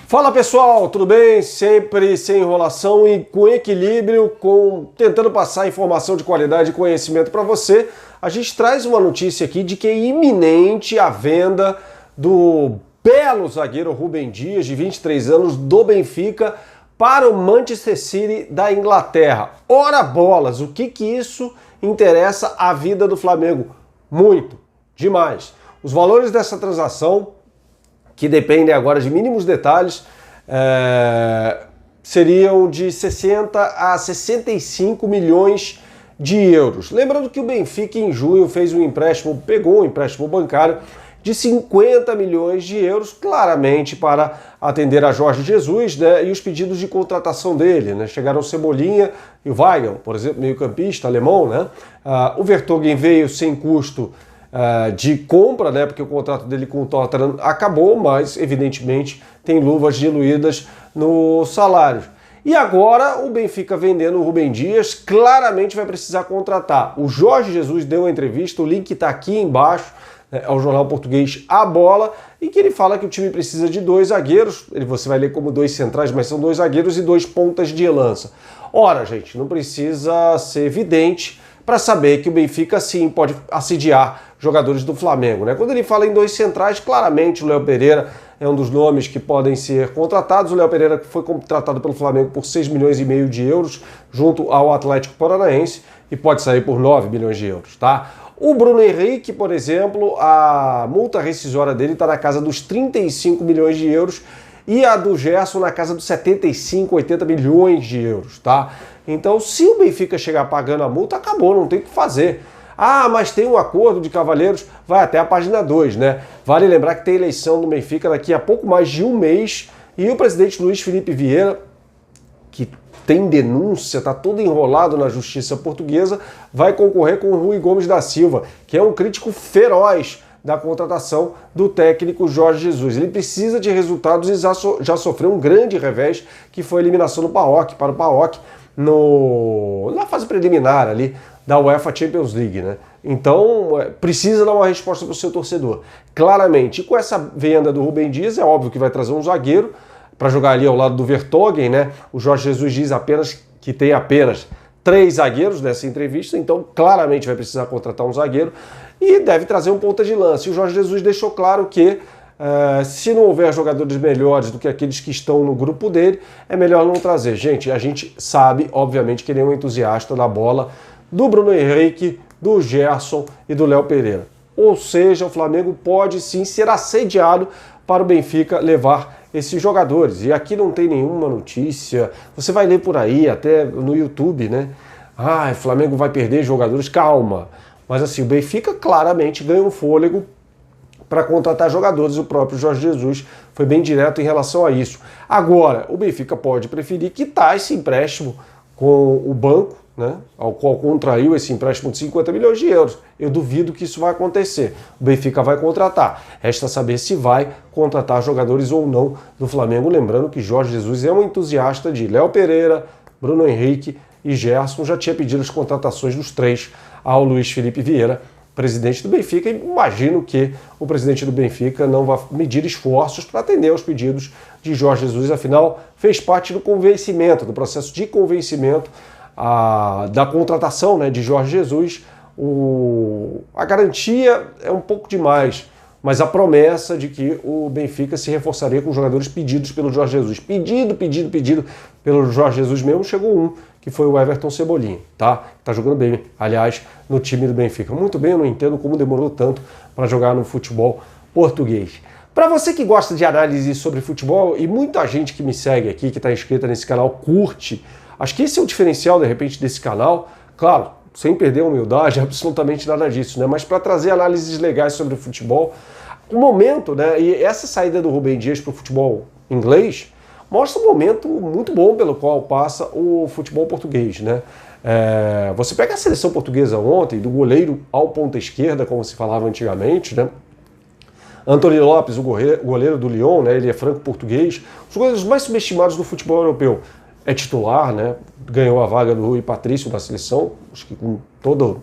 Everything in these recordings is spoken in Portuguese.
Fala pessoal, tudo bem? Sempre sem enrolação e com equilíbrio, tentando passar informação de qualidade e conhecimento para você. A gente traz uma notícia aqui de que é iminente a venda do belo zagueiro Rúben Dias, de 23 anos, do Benfica, para o Manchester City da Inglaterra. Ora bolas, o que isso interessa à vida do Flamengo? Muito, demais. Os valores dessa transação, que dependem agora de mínimos detalhes, seriam de 60 a 65 milhões de euros. Lembrando que o Benfica em junho fez um empréstimo, pegou um empréstimo bancário de 50 milhões de euros, claramente para atender a Jorge Jesus, né, e os pedidos de contratação dele, né? Chegaram o Cebolinha e o Weigl, por exemplo, meio-campista alemão, né? O Vertonghen veio sem custo de compra, né, porque o contrato dele com o Tottenham acabou, mas evidentemente tem luvas diluídas no salário. E agora o Benfica vendendo o Rúben Dias, claramente vai precisar contratar. O Jorge Jesus deu uma entrevista, o link está aqui embaixo, ao jornal português A Bola, em que ele fala que o time precisa de 2 zagueiros, você vai ler como 2 centrais, mas são 2 zagueiros e 2 pontas de lança. Ora, gente, não precisa ser evidente para saber que o Benfica sim pode assediar jogadores do Flamengo, né? Quando ele fala em 2 centrais, claramente o Léo Pereira é um dos nomes que podem ser contratados. O Léo Pereira foi contratado pelo Flamengo por 6 milhões e meio de euros junto ao Atlético Paranaense e pode sair por 9 milhões de euros, tá? O Bruno Henrique, por exemplo, a multa rescisória dele está na casa dos 35 milhões de euros e a do Gerson na casa dos 75, 80 milhões de euros, tá? Então, se o Benfica chegar pagando a multa, acabou, não tem o que fazer. Ah, mas tem um acordo de cavalheiros, vai até a página 2, né? Vale lembrar que tem eleição do Benfica daqui a pouco mais de um mês e o presidente Luiz Felipe Vieira, que tem denúncia, está todo enrolado na justiça portuguesa, vai concorrer com o Rui Gomes da Silva, que é um crítico feroz da contratação do técnico Jorge Jesus. Ele precisa de resultados e já sofreu um grande revés, que foi a eliminação do PAOK, para o PAOK na fase preliminar ali da UEFA Champions League, né? Então, precisa dar uma resposta para o seu torcedor. Claramente, e com essa venda do Rúben Dias, é óbvio que vai trazer um zagueiro para jogar ali ao lado do Vertonghen, né? O Jorge Jesus diz que tem apenas 3 zagueiros nessa entrevista, então claramente vai precisar contratar um zagueiro e deve trazer um ponta de lança. E o Jorge Jesus deixou claro que se não houver jogadores melhores do que aqueles que estão no grupo dele, é melhor não trazer. Gente, a gente sabe, obviamente, que ele é um entusiasta da bola do Bruno Henrique, do Gerson e do Léo Pereira. Ou seja, o Flamengo pode sim ser assediado para o Benfica levar esses jogadores. E aqui não tem nenhuma notícia, você vai ler por aí, até no YouTube, né? Ah, o Flamengo vai perder jogadores, calma. Mas assim, o Benfica claramente ganha um fôlego para contratar jogadores, o próprio Jorge Jesus foi bem direto em relação a isso. Agora, o Benfica pode preferir quitar esse empréstimo com o banco, né, ao qual contraiu esse empréstimo de 50 milhões de euros. Eu duvido que isso vai acontecer. O Benfica vai contratar. Resta saber se vai contratar jogadores ou não do Flamengo. Lembrando que Jorge Jesus é um entusiasta de Léo Pereira, Bruno Henrique e Gerson. Já tinha pedido as contratações dos 3 ao Luiz Felipe Vieira, presidente do Benfica, e imagino que o presidente do Benfica não vai medir esforços para atender aos pedidos de Jorge Jesus, afinal, fez parte do convencimento, do processo de convencimento da contratação, né, de Jorge Jesus. A garantia é um pouco demais, mas a promessa de que o Benfica se reforçaria com jogadores pedidos pelo Jorge Jesus. Pedido pelo Jorge Jesus mesmo, chegou um, que foi o Everton Cebolinha, tá? Tá jogando bem, aliás, no time do Benfica. Muito bem, eu não entendo como demorou tanto para jogar no futebol português. Para você que gosta de análise sobre futebol, e muita gente que me segue aqui, que está inscrita nesse canal, curte, acho que esse é o diferencial, de repente, desse canal, claro, sem perder a humildade, absolutamente nada disso, né? Mas para trazer análises legais sobre o futebol, o momento, né? E essa saída do Rúben Dias para o futebol inglês mostra um momento muito bom pelo qual passa o futebol português, né? Você pega a seleção portuguesa ontem, do goleiro ao ponta esquerda, como se falava antigamente, né? Antony Lopes, o goleiro do Lyon, né? Ele é franco-português, os goleiros mais subestimados do futebol europeu. É titular, né? Ganhou a vaga do Rui Patrício da seleção, acho que com toda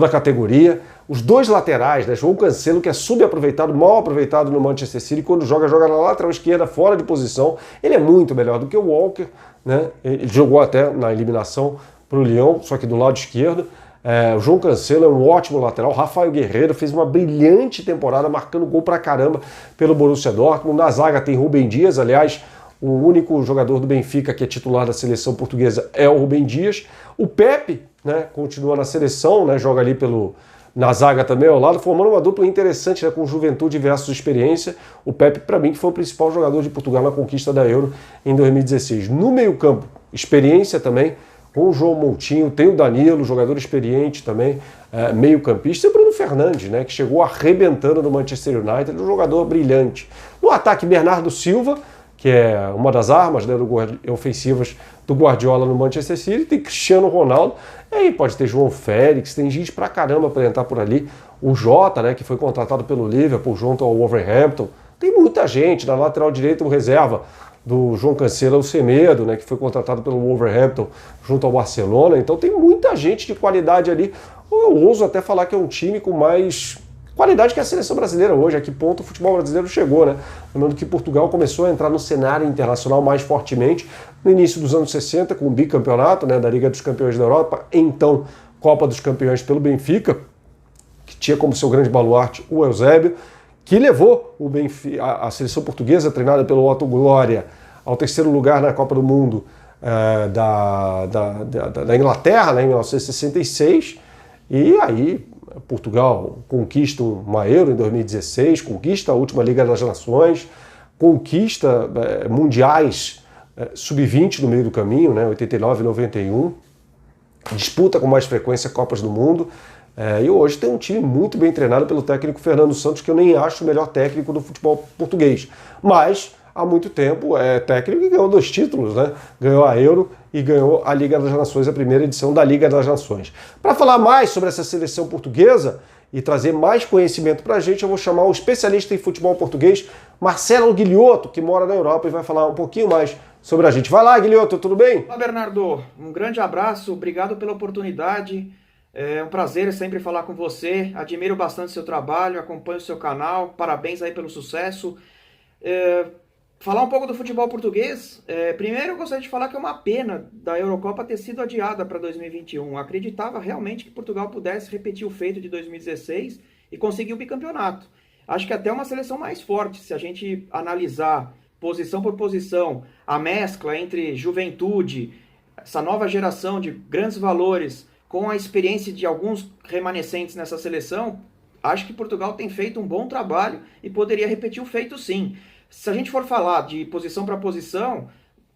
a categoria. Os dois laterais, né? João Cancelo, que é subaproveitado, mal aproveitado no Manchester City, quando joga na lateral esquerda, fora de posição. Ele é muito melhor do que o Walker, né? Ele jogou até na eliminação para o Lyon, só que do lado esquerdo. O João Cancelo é um ótimo lateral. Rafael Guerreiro fez uma brilhante temporada, marcando gol pra caramba pelo Borussia Dortmund. Na zaga tem Rúben Dias, aliás, o único jogador do Benfica que é titular da seleção portuguesa é o Rúben Dias. O Pepe, né, continua na seleção, né, joga ali na zaga também ao lado, formando uma dupla interessante, né, com juventude versus experiência. O Pepe, para mim, que foi o principal jogador de Portugal na conquista da Euro em 2016. No meio-campo, experiência também, com o João Moutinho, tem o Danilo, jogador experiente também, meio-campista, e o Bruno Fernandes, né, que chegou arrebentando no Manchester United, um jogador brilhante. No ataque, Bernardo Silva, que é uma das armas, né, ofensivas do Guardiola no Manchester City, tem Cristiano Ronaldo, e aí pode ter João Félix, tem gente pra caramba para entrar por ali, o Jota, né, que foi contratado pelo Liverpool junto ao Wolverhampton, tem muita gente, na lateral direita o reserva do João Cancelo, o Semedo, né, que foi contratado pelo Wolverhampton junto ao Barcelona, então tem muita gente de qualidade ali. Eu ouso até falar que é um time com mais qualidade que a seleção brasileira hoje, a que ponto o futebol brasileiro chegou, né? Lembrando que Portugal começou a entrar no cenário internacional mais fortemente no início dos anos 60, com o bicampeonato, né, da Liga dos Campeões da Europa, então Copa dos Campeões pelo Benfica, que tinha como seu grande baluarte o Eusébio, que levou o Benfica, a seleção portuguesa, treinada pelo Otto Glória, ao terceiro lugar na Copa do Mundo da Inglaterra, né, em 1966, e aí Portugal conquista uma Euro em 2016, conquista a última Liga das Nações, conquista mundiais sub-20 no meio do caminho, né, 89 e 91, disputa com mais frequência Copas do Mundo, e hoje tem um time muito bem treinado pelo técnico Fernando Santos, que eu nem acho o melhor técnico do futebol português, mas há muito tempo é técnico que ganhou 2 títulos, né? Ganhou a Euro e ganhou a Liga das Nações, a primeira edição da Liga das Nações. Para falar mais sobre essa seleção portuguesa e trazer mais conhecimento para a gente, eu vou chamar o especialista em futebol português, Marcelo Guilhoto, que mora na Europa e vai falar um pouquinho mais sobre a gente. Vai lá, Guilhoto, tudo bem? Olá, Bernardo. Um grande abraço, obrigado pela oportunidade. É um prazer sempre falar com você. Admiro bastante o seu trabalho, acompanho o seu canal. Parabéns aí pelo sucesso. Falar um pouco do futebol português. Primeiro, eu gostaria de falar que é uma pena da Eurocopa ter sido adiada para 2021. Acreditava realmente que Portugal pudesse repetir o feito de 2016 e conseguir o bicampeonato. Acho que até uma seleção mais forte, se a gente analisar posição por posição, a mescla entre juventude, essa nova geração de grandes valores, com a experiência de alguns remanescentes nessa seleção, acho que Portugal tem feito um bom trabalho e poderia repetir o feito sim. Se a gente for falar de posição para posição,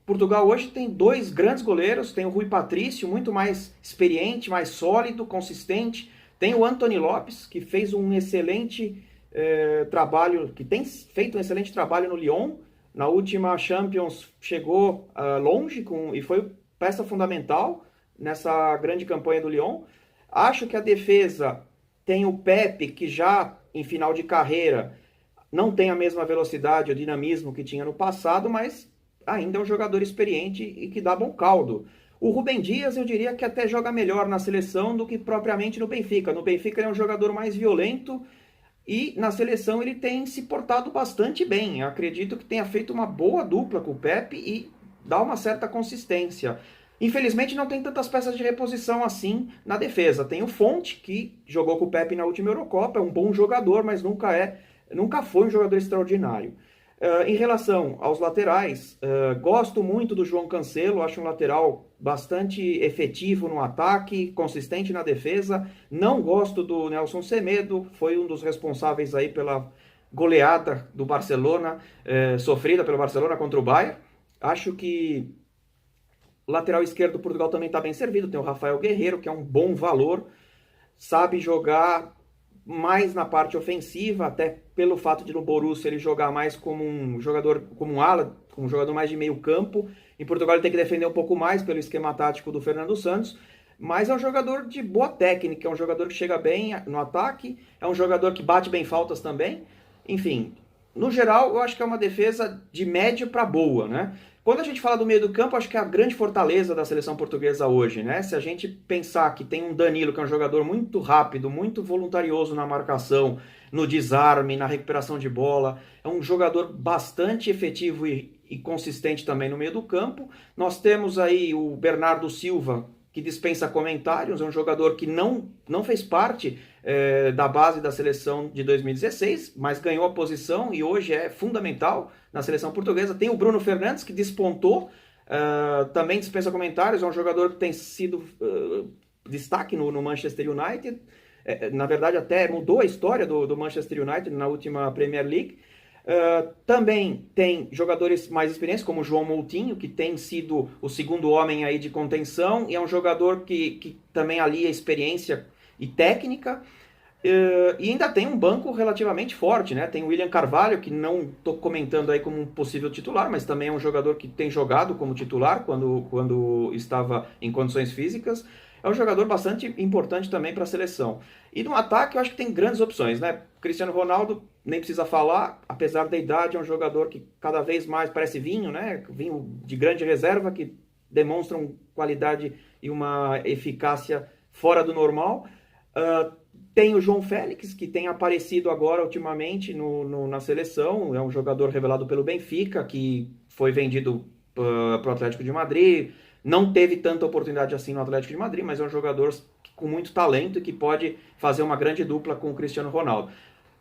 Portugal hoje tem 2 grandes goleiros, tem o Rui Patrício, muito mais experiente, mais sólido, consistente, tem o Anthony Lopes, que fez um excelente trabalho, que tem feito um excelente trabalho no Lyon, na última Champions chegou longe e foi peça fundamental nessa grande campanha do Lyon. Acho que a defesa tem o Pepe, que já em final de carreira não tem a mesma velocidade ou dinamismo que tinha no passado, mas ainda é um jogador experiente e que dá bom caldo. O Rúben Dias, eu diria que até joga melhor na seleção do que propriamente no Benfica. No Benfica ele é um jogador mais violento e na seleção ele tem se portado bastante bem. Eu acredito que tenha feito uma boa dupla com o Pepe e dá uma certa consistência. Infelizmente não tem tantas peças de reposição assim na defesa. Tem o Fonte, que jogou com o Pepe na última Eurocopa, é um bom jogador, mas nunca foi um jogador extraordinário. Em relação aos laterais, gosto muito do João Cancelo, acho um lateral bastante efetivo no ataque, consistente na defesa. Não gosto do Nelson Semedo, foi um dos responsáveis aí pela goleada do Barcelona, sofrida pelo Barcelona contra o Bayern. Acho que o lateral esquerdo do Portugal também está bem servido, tem o Rafael Guerreiro, que é um bom valor, sabe jogar mais na parte ofensiva, até pelo fato de no Borussia ele jogar mais como um jogador, como um ala, como um jogador mais de meio campo. Em Portugal ele tem que defender um pouco mais pelo esquema tático do Fernando Santos, mas é um jogador de boa técnica, é um jogador que chega bem no ataque, é um jogador que bate bem faltas também. Enfim, no geral eu acho que é uma defesa de médio para boa, né? Quando a gente fala do meio do campo, acho que é a grande fortaleza da seleção portuguesa hoje, né? Se a gente pensar que tem um Danilo, que é um jogador muito rápido, muito voluntarioso na marcação, no desarme, na recuperação de bola, é um jogador bastante efetivo e consistente também no meio do campo. Nós temos aí o Bernardo Silva, que dispensa comentários, é um jogador que não fez parte da base da seleção de 2016, mas ganhou a posição e hoje é fundamental na seleção portuguesa. Tem o Bruno Fernandes, que despontou, também dispensa comentários, é um jogador que tem sido destaque no Manchester United, na verdade até mudou a história do Manchester United na última Premier League. Também tem jogadores mais experientes, como o João Moutinho, que tem sido o segundo homem aí de contenção, e é um jogador que também alia experiência e técnica, e ainda tem um banco relativamente forte, né? Tem o William Carvalho, que não estou comentando aí como um possível titular, mas também é um jogador que tem jogado como titular quando estava em condições físicas. É um jogador bastante importante também para a seleção. E no ataque eu acho que tem grandes opções, né? Cristiano Ronaldo, nem precisa falar, apesar da idade, é um jogador que cada vez mais parece vinho, né? Vinho de grande reserva, que demonstram qualidade e uma eficácia fora do normal. Tem o João Félix, que tem aparecido agora ultimamente na seleção, é um jogador revelado pelo Benfica, que foi vendido para o Atlético de Madrid, não teve tanta oportunidade assim no Atlético de Madrid, mas é um jogador com muito talento e que pode fazer uma grande dupla com o Cristiano Ronaldo.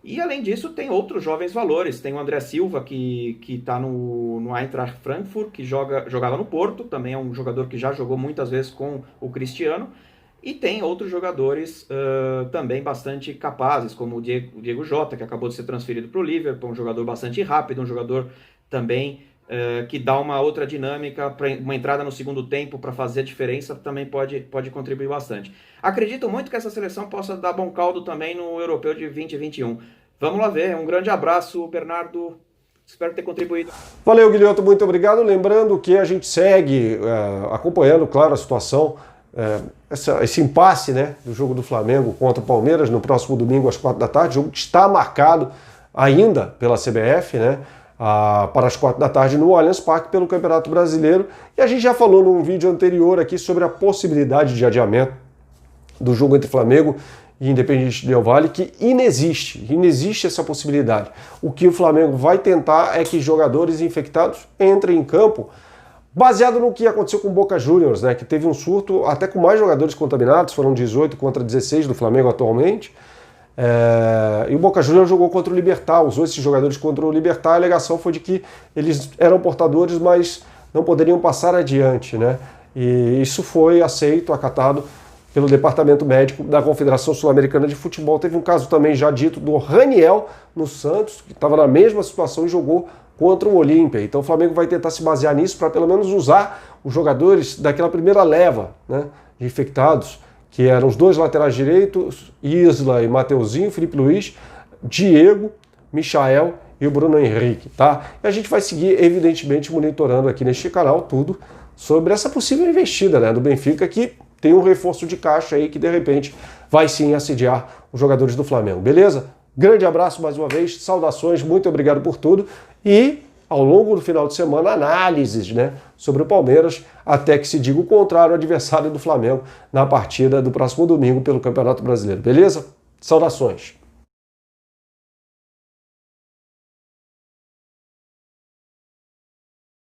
E além disso, tem outros jovens valores. Tem o André Silva, que está no Eintracht Frankfurt, que jogava no Porto, também é um jogador que já jogou muitas vezes com o Cristiano. E tem outros jogadores também bastante capazes, como o Diego Jota, que acabou de ser transferido para o Liverpool, um jogador bastante rápido, um jogador também que dá uma outra dinâmica, para uma entrada no segundo tempo para fazer a diferença, também pode contribuir bastante. Acredito muito que essa seleção possa dar bom caldo também no Europeu de 2021. Vamos lá ver. Um grande abraço, Bernardo. Espero ter contribuído. Valeu, Guilherme, muito obrigado. Lembrando que a gente segue acompanhando, claro, a situação, esse impasse, né, do jogo do Flamengo contra o Palmeiras no próximo domingo às 4 da tarde. O jogo que está marcado ainda pela CBF, né, para as 4 da tarde no Allianz Parque pelo Campeonato Brasileiro. E a gente já falou num vídeo anterior aqui sobre a possibilidade de adiamento do jogo entre Flamengo e Independiente Del Valle, que inexiste essa possibilidade. O que o Flamengo vai tentar é que jogadores infectados entrem em campo, baseado no que aconteceu com o Boca Juniors, né, que teve um surto até com mais jogadores contaminados, foram 18 contra 16 do Flamengo atualmente. E o Boca Juniors jogou contra o Libertad, usou esses jogadores contra o Libertad. A alegação foi de que eles eram portadores, mas não poderiam passar adiante, né? E isso foi aceito, acatado pelo Departamento Médico da Confederação Sul-Americana de Futebol. Teve um caso também já dito do Raniel no Santos, que estava na mesma situação e jogou contra o Olímpia. Então o Flamengo vai tentar se basear nisso para pelo menos usar os jogadores daquela primeira leva, né, de infectados, que eram os dois laterais direitos, Isla e Mateuzinho, Felipe Luiz, Diego, Michael e o Bruno Henrique, tá? E a gente vai seguir, evidentemente, monitorando aqui neste canal tudo sobre essa possível investida, né, do Benfica, que tem um reforço de caixa aí que, de repente, vai sim assediar os jogadores do Flamengo, beleza? Grande abraço mais uma vez, saudações, muito obrigado por tudo e ao longo do final de semana, análises, né, sobre o Palmeiras, até que se diga o contrário, o adversário do Flamengo na partida do próximo domingo pelo Campeonato Brasileiro. Beleza? Saudações!